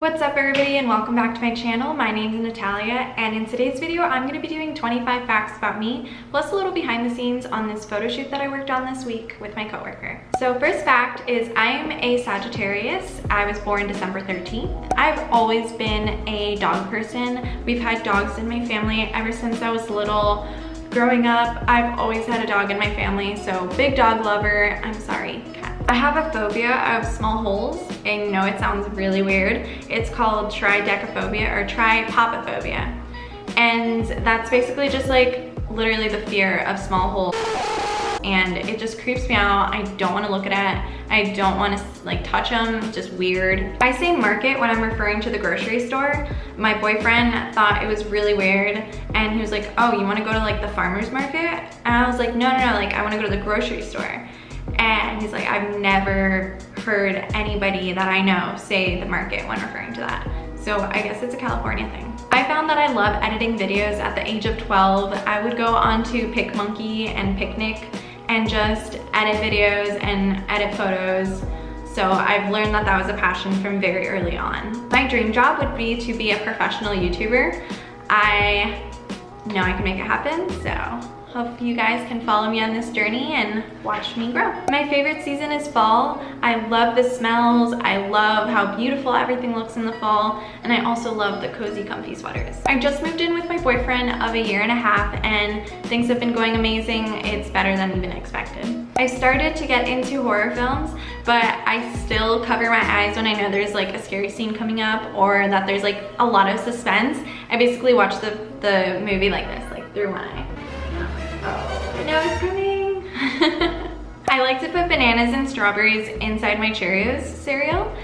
What's up everybody and welcome back to my channel. My name is Natalia and in today's video I'm going to be doing 25 facts about me plus a little behind the scenes on this photo shoot that I worked on this week with my coworker. So first fact is I'm a Sagittarius. I was born December 13th. I've always been a dog person. We've had dogs in my family ever since I was little. Growing up, I've always had a dog in my family, so big dog lover. I'm sorry, cat. I have a phobia of small holes. I know it sounds really weird. It's called tridecaphobia or tripopophobia. And that's basically just like literally the fear of small holes. And it just creeps me out. I don't want to look at it. I don't want to like touch them. It's just weird. I say market when I'm referring to the grocery store. My boyfriend thought it was really weird and he was like, oh, you want to go to like the farmer's market? And I was like, no, like I want to go to the grocery store. And he's like, I've never heard anybody that I know say the market when referring to that. So I guess it's a California thing. I found that I love editing videos at the age of 12. I would go onto PicMonkey and Picnic and just edit videos and edit photos. So I've learned that that was a passion from very early on. My dream job would be to be a professional YouTuber. I know I can make it happen, so hope you guys can follow me on this journey and watch me grow. My favorite season is fall. I love the smells. I love how beautiful everything looks in the fall. And I also love the cozy, comfy sweaters. I just moved in with my boyfriend of a year and a half and things have been going amazing. It's better than even expected. I started to get into horror films, but I still cover my eyes when I know there's like a scary scene coming up or that there's like a lot of suspense. I basically watch the movie like this, like through one eye. Oh, now it's coming. I like to put bananas and strawberries inside my Cheerios cereal.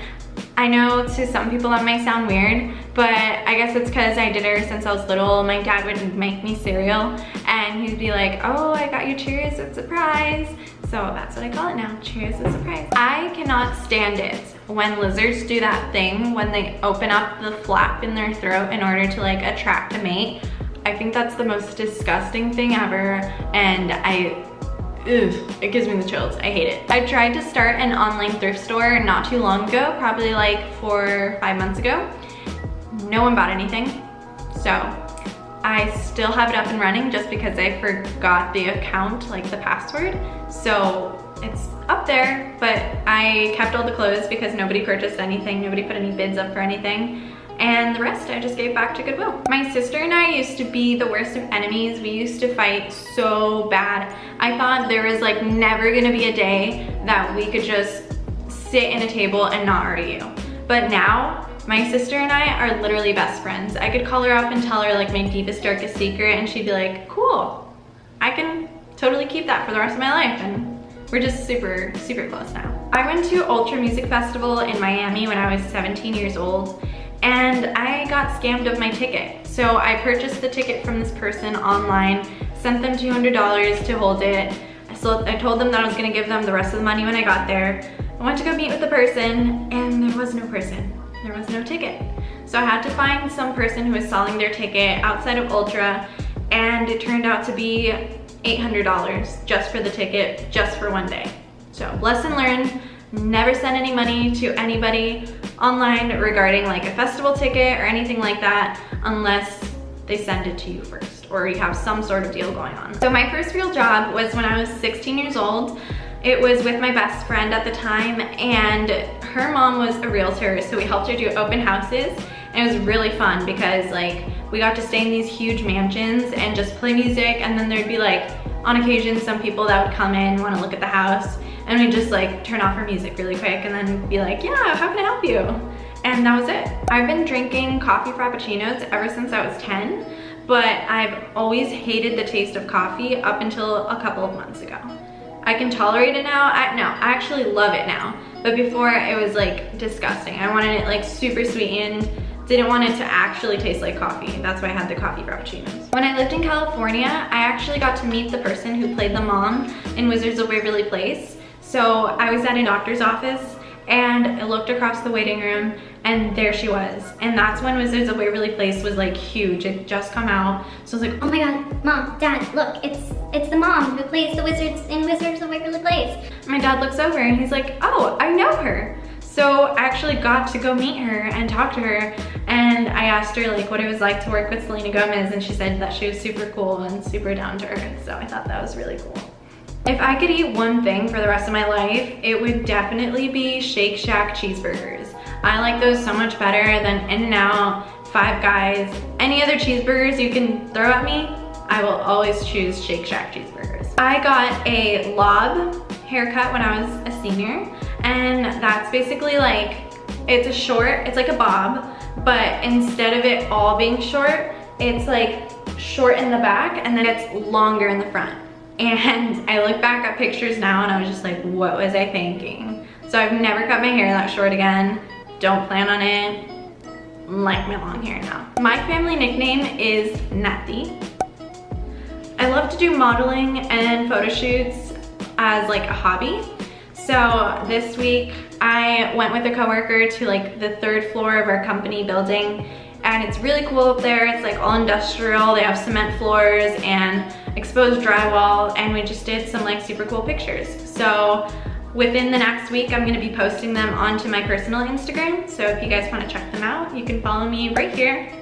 I know to some people that might sound weird, but I guess it's because I did it since I was little. My dad would make me cereal and he'd be like, oh, I got you Cheerios, it's a surprise. So that's what I call it now, Cheerios a surprise. I cannot stand it when lizards do that thing when they open up the flap in their throat in order to like attract a mate. I think that's the most disgusting thing ever, and it gives me the chills. I hate it. I tried to start an online thrift store not too long ago, probably like 4 or 5 months ago. No one bought anything, so I still have it up and running just because I forgot the account, like the password. So it's up there, but I kept all the clothes because nobody purchased anything, nobody put any bids up for anything. And the rest I just gave back to Goodwill. My sister and I used to be the worst of enemies. We used to fight so bad. I thought there was like never gonna be a day that we could just sit in a table and not argue. But now, my sister and I are literally best friends. I could call her up and tell her like my deepest, darkest secret and she'd be like, cool, I can totally keep that for the rest of my life. And we're just super, super close now. I went to Ultra Music Festival in Miami when I was 17 years old. And I got scammed of my ticket. So I purchased the ticket from this person online, sent them $200 to hold it. So I told them that I was gonna give them the rest of the money when I got there. I went to go meet with the person and there was no person. There was no ticket. So I had to find some person who was selling their ticket outside of Ultra and it turned out to be $800 just for the ticket, just for one day. So lesson learned. Never send any money to anybody online regarding like a festival ticket or anything like that unless they send it to you first or you have some sort of deal going on. So my first real job was when I was 16 years old. It was with my best friend at the time and her mom was a realtor, so we helped her do open houses and it was really fun because like we got to stay in these huge mansions and just play music, and then there'd be like on occasion some people that would come in, want to look at the house, and we'd just like turn off our music really quick and then be like, yeah, how can I help you? And that was it. I've been drinking coffee frappuccinos ever since I was 10, but I've always hated the taste of coffee up until a couple of months ago. I can tolerate it now. I actually love it now, but before it was like disgusting. I wanted it like super sweetened. Didn't want it to actually taste like coffee. That's why I had the coffee frappuccinos. When I lived in California, I actually got to meet the person who played the mom in Wizards of Waverly Place. So I was at a doctor's office and I looked across the waiting room and there she was. And that's when Wizards of Waverly Place was like huge. It just come out. So I was like, oh my god, Mom, Dad, look, it's the mom who plays the wizards in Wizards of Waverly Place. My dad looks over and he's like, oh, I know her. So I actually got to go meet her and talk to her, and I asked her like what it was like to work with Selena Gomez, and she said that she was super cool and super down to earth. So I thought that was really cool. If I could eat one thing for the rest of my life, it would definitely be Shake Shack cheeseburgers. I like those so much better than In-N-Out, Five Guys, any other cheeseburgers you can throw at me. I will always choose Shake Shack cheeseburgers. I got a lob haircut when I was a senior, and that's basically like, it's a short, it's like a bob, but instead of it all being short, it's like short in the back and then it's longer in the front. And I look back at pictures now and I was just like, what was I thinking? So I've never cut my hair that short again. Don't plan on it. Like my long hair now. My family nickname is Natty. I love to do modeling and photo shoots as like a hobby. So this week I went with a coworker to like the 3rd floor of our company building, and it's really cool up there. It's like all industrial. They have cement floors and exposed drywall, and we just did some like super cool pictures. So within the next week, I'm gonna be posting them onto my personal Instagram. So if you guys wanna check them out, you can follow me right here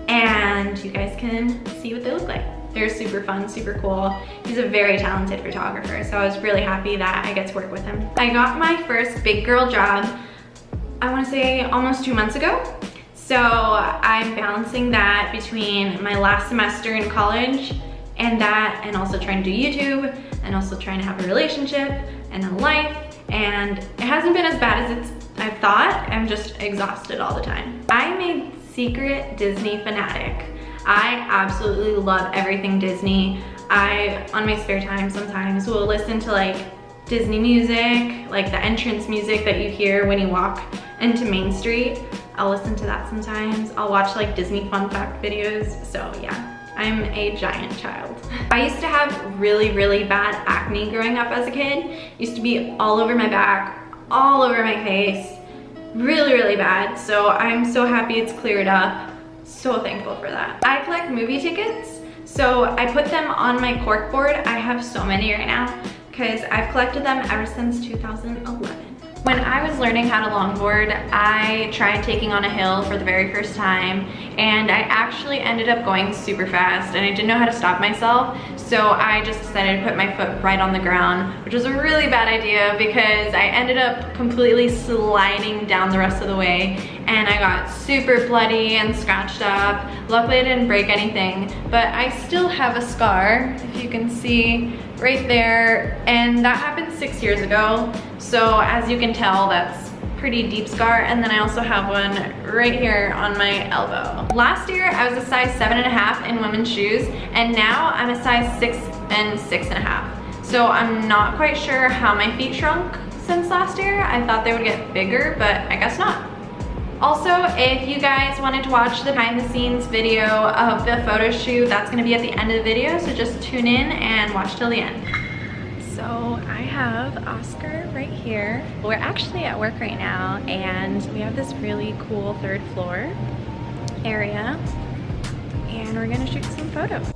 and you guys can see what they look like. They're super fun, super cool. He's a very talented photographer, so I was really happy that I get to work with him. I got my first big girl job, I wanna say almost 2 months ago. So I'm balancing that between my last semester in college and that, and also trying to do YouTube, and also trying to have a relationship and a life, and it hasn't been as bad as I've thought. I'm just exhausted all the time. I'm a secret Disney fanatic. I absolutely love everything Disney. I, on my spare time sometimes, will listen to like Disney music, like the entrance music that you hear when you walk into Main Street. I'll listen to that sometimes. I'll watch like Disney fun fact videos. So yeah, I'm a giant child. I used to have really, really bad acne growing up as a kid. It used to be all over my back, all over my face, really, really bad. So I'm so happy it's cleared up. So thankful for that. I collect movie tickets, so I put them on my cork board. I have so many right now because I've collected them ever since 2011. When I was learning how to longboard, I tried taking on a hill for the very first time, and I actually ended up going super fast, and I didn't know how to stop myself, so I just decided to put my foot right on the ground, which was a really bad idea because I ended up completely sliding down the rest of the way, and I got super bloody and scratched up. Luckily I didn't break anything, but I still have a scar, if you can see right there, and that happened 6 years ago. So as you can tell, that's pretty deep scar, and then I also have one right here on my elbow. Last year I was a size 7.5 in women's shoes, and now I'm a size 6 and 6.5. So I'm not quite sure how my feet shrunk since last year. I thought they would get bigger, but I guess not. Also, if you guys wanted to watch the behind the scenes video of the photo shoot, that's gonna be at the end of the video, so just tune in and watch till the end. So I have Oscar right here. We're actually at work right now, and we have this really cool 3rd floor area, and we're gonna shoot some photos.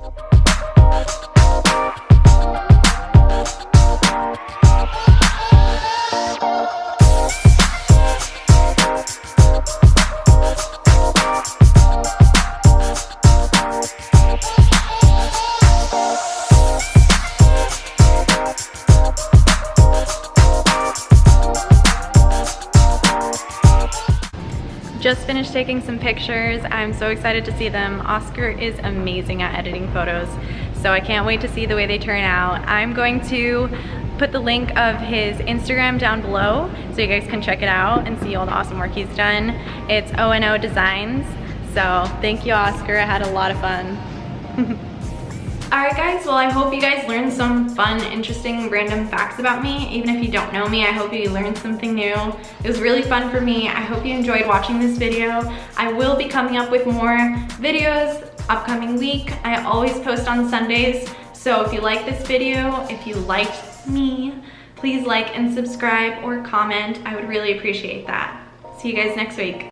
Just finished taking some pictures. I'm so excited to see them. Oscar is amazing at editing photos, so I can't wait to see the way they turn out. I'm going to put the link of his Instagram down below so you guys can check it out and see all the awesome work he's done. It's O&O Designs. So thank you, Oscar. I had a lot of fun. Alright guys, well I hope you guys learned some fun, interesting, random facts about me. Even if you don't know me, I hope you learned something new. It was really fun for me. I hope you enjoyed watching this video. I will be coming up with more videos upcoming week. I always post on Sundays, so if you like this video, if you liked me, please like and subscribe or comment. I would really appreciate that. See you guys next week.